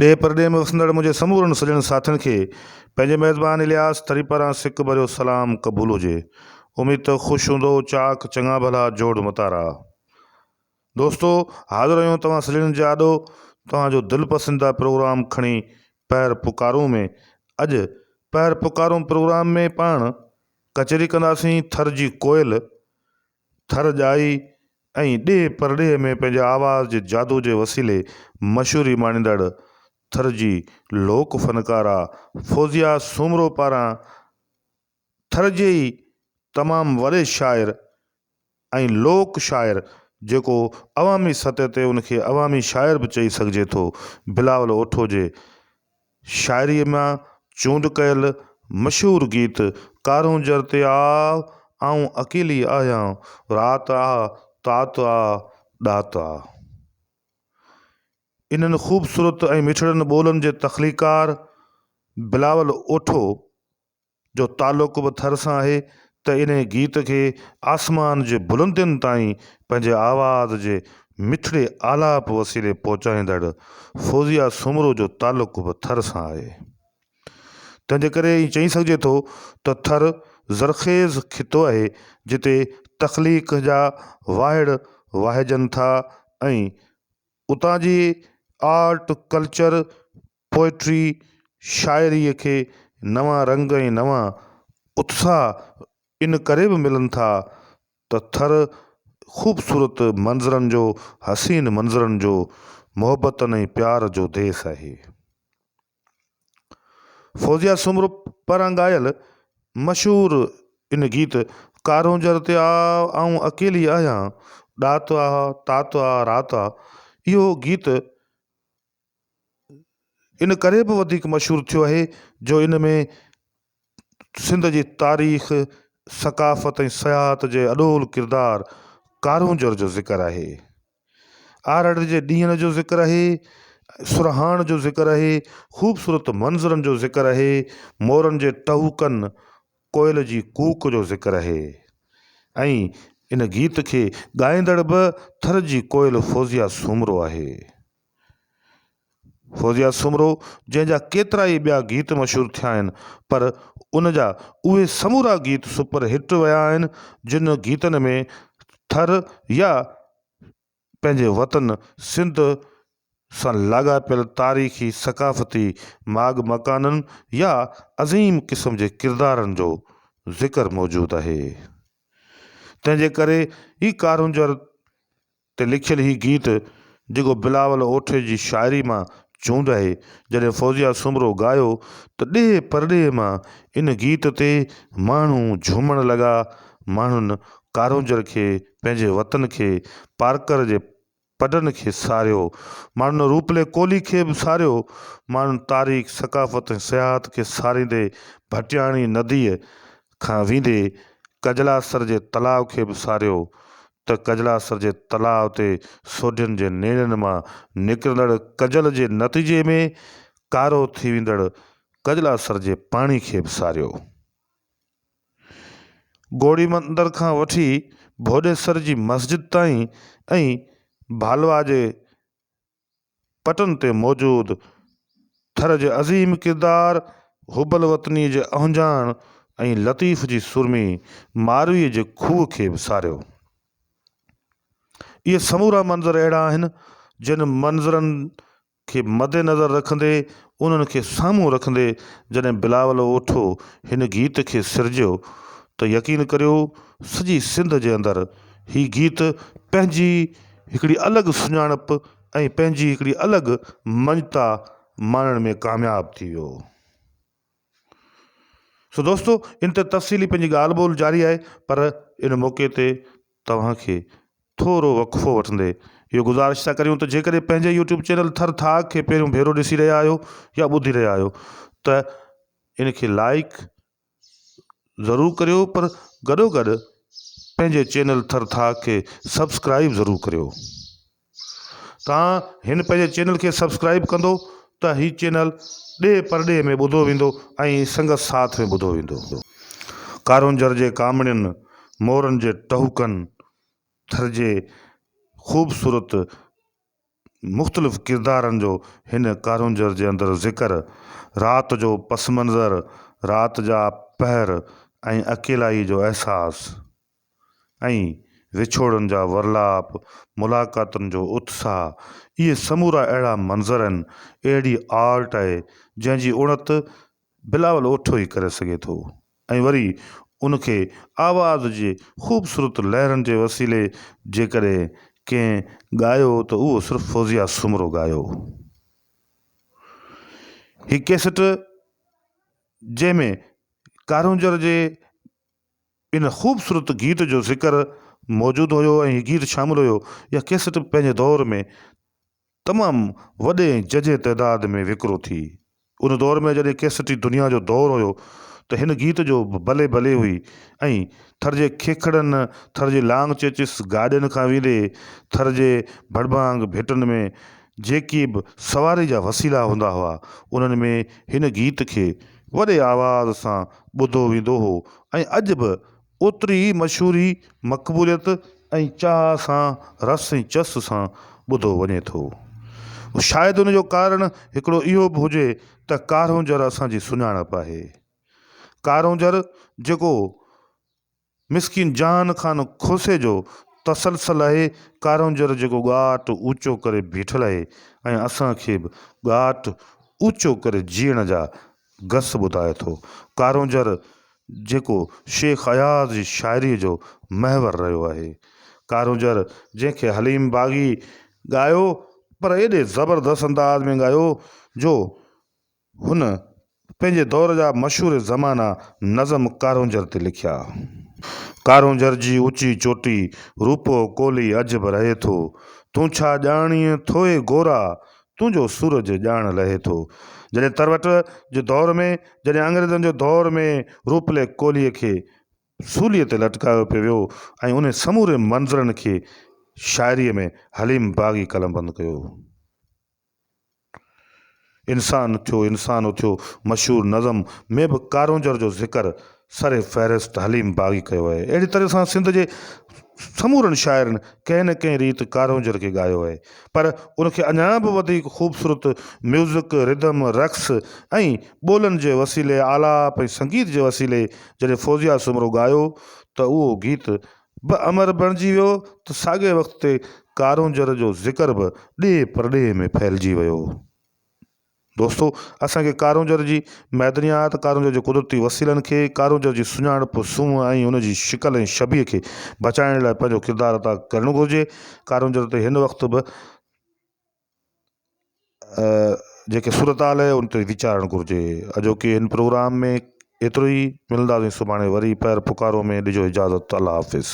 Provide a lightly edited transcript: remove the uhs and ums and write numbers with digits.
ॾे परॾे में वसंदड़ मुंहिंजे समूरनि सॼण साथियुनि खे पंहिंजे मेज़बान इलियास तरी पारां सिक भरियो सलाम क़बूल हुजे। उमीद त ख़ुशि हूंदो, चाक चङा भला जोड़ मतारा। दोस्तो, हाज़िर आहियूं तव्हां सॼणनि जे आॾो तव्हांजो दिलि पसंदीदा प्रोग्राम खणी पैर पुकारूं में। अॼु पैर पुकारूं प्रोग्राम में पाण कचहरी कंदासीं थर जी कोयल, थर ॼाई ऐं ॾे परॾे में पंहिंजे आवाज़ जे जादू जे वसीले मशहूरी माणींदड़ थर जी लोक फनकारा फौजिया सूमरो पारां थर जे ई तमामु वॾे शाइर ऐं लोक शाइर जेको अवामी सतह ते उनखे अवामी शाइर बि चई सघिजे थो, बिलावल ओठो जे शाइरीअ मां चूंड कयल मशहूरु गीत कारूं जर ते आऊं अकेली आहियां, रात आ तात आ ॾात आ। इन्हनि ख़ूबसूरत ऐं मिठड़नि ॿोलनि जे तख़लीकार बिलावल ओठो जो तालुक़ बि थर सां आहे त इन गीत खे आसमान जे बुलंदियुनि ताईं पंहिंजे आवाज़ जे मिठड़े आलाप वसीले पहुचाईंदड़ फौजिया सूमरो जो तालुक़ बि थर सां आहे। तंहिंजे करे ई चई सघिजे थो त थर ज़रख़ेज़ खितो आहे जिते तख़लीक़ जा वाहिड़ वाहिजनि था ऐं उतां जी आर्ट कल्चर पोइट्री शाइरीअ खे नवां रंग ऐं नवां उत्साह इन करे बि मिलनि था त थर ख़ूबसूरत मंज़रनि जो, हसीन मंज़रनि जो, मोहबतनि ऐं प्यार जो देश आहे। फौजिया सूमरो पारां ॻायल मशहूरु इन गीत कारूं जर ते आऊं अकेली आहियां, ॾात आ तात आ रात आ, इहो गीत इन करे बि वधीक मशहूरु थियो आहे जो इन में सिंध जी तारीख़, सकाफ़त ऐं सयाहत जे अॾोल किरदारु कारूं जर जो ज़िक्र आहे, आरड़ जे ॾींहंनि जो ज़िक्र आहे, सुरहाण जो ज़िक्र आहे, ख़ूबसूरत मंज़रनि जो ज़िक्र आहे, मोरनि जे टहूकनि, कोयल जी कूक जो ज़िक्र आहे। ऐं इन गीत खे ॻाईंदड़ बि थर जी कोयल फौजिया सूमरो आहे। फौजिया सूमरो जंहिंजा केतिरा ई ॿिया गीत मशहूरु थिया आहिनि, पर उन जा उहे समूरा गीत सुपर हिट विया आहिनि जिन गीतनि में थर या पंहिंजे वतन सिंध सां लाॻापियल तारीख़ी सकाफ़ती माग मकाननि या अज़ीम क़िस्म जे किरदारनि जो ज़िक्र मौजूदु आहे। तंहिंजे करे ही कारूं जर ते लिखियल ही गीत जेको बिलावल ओठे जी शाइरी मां चूंड आहे, जॾहिं फौजिया सूमरो ॻायो त ॾे परॾे मां इन गीत ते माण्हू झूमण लॻा। माण्हुनि कारूंजर खे, पंहिंजे वतन खे, पारकर जे पडनि खे सारियो, माण्हुनि रूपले कोली खे बि सारियो, माण्हुनि तारीख़ सकाफ़त ऐं सयाहत खे सारींदे भटियाणी नदीअ खां वेंदे कजलासर जे तलाउ खे बि सारियो त कजलासर जे तलाउ ते सोढियुनि जे नेणनि मां निकिरंदड़ कजल जे नतीजे में कारो थी वेंदड़ कजलासर जे पाणी खे बि सारियो। गोड़ी मंदर खां वठी भोॾेसर जी मस्जिद ताईं ऐं भालवा जे पटनि ते मौजूदु थर जे अज़ीम किरदार हुबल वतनी जे अहुजान ऐं लतीफ़ जी सुरमी मारवीअ जे खूह खे बि सारियो। इहे समूरा मंज़र अहिड़ा आहिनि जिन मंज़रनि खे मद्देनज़र रखंदे, उन्हनि खे साम्हूं रखंदे जॾहिं बिलावल ओठो हिन गीत खे सिरजियो त यकीन करियो सॼी सिंध जे अंदरि ही गीत पंहिंजी हिकिड़ी अलॻि सुञाणप ऐं पंहिंजी हिकिड़ी अलॻि मञता माणण में कामयाबु थी वियो। सो दोस्तो, इन ते तफ़सीली पंहिंजी ॻाल्हि ॿोल जारी आहे, पर इन मौक़े ते तव्हांखे थोरो वक़फ़ो वठंदे इहो गुज़ारिश था करियूं त जेकॾहिं पंहिंजे यूट्यूब चैनल थर थाक खे पहिरियों भेरो ॾिसी रहिया आहियो या ॿुधी रहिया आहियो त इनखे लाइक ज़रूरु करियो, पर गॾोगॾु पंहिंजे चैनल थर थाक खे सब्सक्राइब ज़रूरु करियो। तव्हां हिन पंहिंजे चैनल खे सब्सक्राइब कंदो त हीउ चैनल ॾे परॾे में ॿुधो वेंदो ऐं संगत साथ में ॿुधो वेंदो। कारूंजर जे कामड़ियुनि, मोरनि जे टहूकनि, थर जे ख़ूबसूरत मुख़्तलिफ़ किरदारनि जो हिन कारुंजर जे अंदरि ज़िक्र, राति जो पस मंज़र, राति जा पहर ऐं अकेलाई जो अहसासु ऐं विछोड़नि जा वरलाप, मुलाक़ातुनि जो उत्साह, इहे समूरा अहिड़ा मंज़र आहिनि, अहिड़ी आर्ट आहे जंहिंजी उणत बिलावल ओठो ई करे सघे थो। ऐं वरी उनखे आवाज़ जे ख़ूबसूरत लहरनि जे वसीले जेकॾहिं कंहिं ॻायो त उहो सिर्फ़ु फौज़िया सुमरो ॻायो। ही कैसेट जंहिंमें कारुंजर जे इन ख़ूबसूरत गीत जो ज़िक्र मौजूदु हुयो ऐं हीउ गीत शामिलु हुयो, इहा कैसेट पंहिंजे दौर में तमामु वॾे जजे तइदाद में विकिरो थी। उन दौर में जॾहिं कैसेटी दुनिया जो दौर हुयो त हिन गीत जो भले भले हुई। ऐं थर जे खेखड़नि, थर जे लांग चेचिस गाॾियुनि खां वेंदे थर जे भड़भांग भेटुनि में जेकी बि सवारी जा वसीला हूंदा हुआ, उन्हनि में हिन गीत खे वॾे आवाज़ सां ॿुधो वेंदो हो ऐं अॼु बि ओतिरी ई मशहूरी, मक़बूलियत ऐं चाह सां, रस ऐं चस सां ॿुधो वञे थो। शायदि उन जो कारण हिकिड़ो इहो बि हुजे त कारुंजर असांजी सुञाणप आहे। कारुंजर जेको मिसकिन जान खान खोसे जो तसलसल आहे, कारुंजर जेको ॻाट ऊचो करे बीठल आहे ऐं असांखे बि ॻाट ऊचो करे जीअण जा गस ॿुधाए थो। कारुंजर जेको शेख अयाज़ जी शाइरी जो महवर रहियो आहे। कारुंजर जंहिंखे हलीम बाग़ी ॻायो, पर एॾे ज़बरदस्त अंदाज़ में ॻायो जो हुन पंहिंजे दौर जा मशहूर ज़माना नज़म कारुंजर ते लिखिया। कारुंजर जी ऊची चोटी रूपो कोली अजब रहे थो, तूं छा ॼाणीअ थोए गोरा, तुंहिंजो सूरज ॼाण लहे थो। जॾहिं तरवट जे दौर में, जॾहिं अंग्रेज़नि जे दौर में रूपले कोलीअ खे सूलीअ ते लटकायो पियो वियो ऐं उन समूरे मंज़रनि खे शाइरीअ में हलीम बाग़ी कलमबंद कयो। इंसान थियो मशहूर नज़म में बि कारुंजर जो ज़िक्र सरे फ़हरिस्त हलीम बाग़ी कयो आहे। अहिड़ी तरह सां सिंध जे समूरनि शाइरनि कंहिं न कंहिं रीति कारुंजर खे ॻायो आहे, पर उनखे अञा बि वधीक ख़ूबसूरत म्यूज़िक, रिदम, रक़्स ऐं ॿोलनि जे वसीले, आलाप ऐं संगीत जे वसीले जॾहिं फौज़िया सुमरो ॻायो त उहो गीत बि अमर बणिजी वियो त साॻे वक़्त ते कारुंजर जो ज़िक्र बि ॾे परॾे में फैलिजी वियो। दोस्तो, असांखे कारुंजर जी मैदनियात, कारुंजर जे कुदरती वसीलनि खे, कारुंजर जी सुञाणप, सूंहं ऐं उनजी शिकल ऐं शबीह खे बचाइण लाइ पंहिंजो किरदारु अदा करणु घुरिजे। कारुंजर ते हिन वक़्तु बि जेके सूरताल आहे उन ते वीचारणु घुरिजे। अॼोके हिन प्रोग्राम में एतिरो ई। मिलंदासीं सुभाणे वरी पैर पुकारो में। ॾिजो इजाज़त। अल्लाह हाफ़िज़।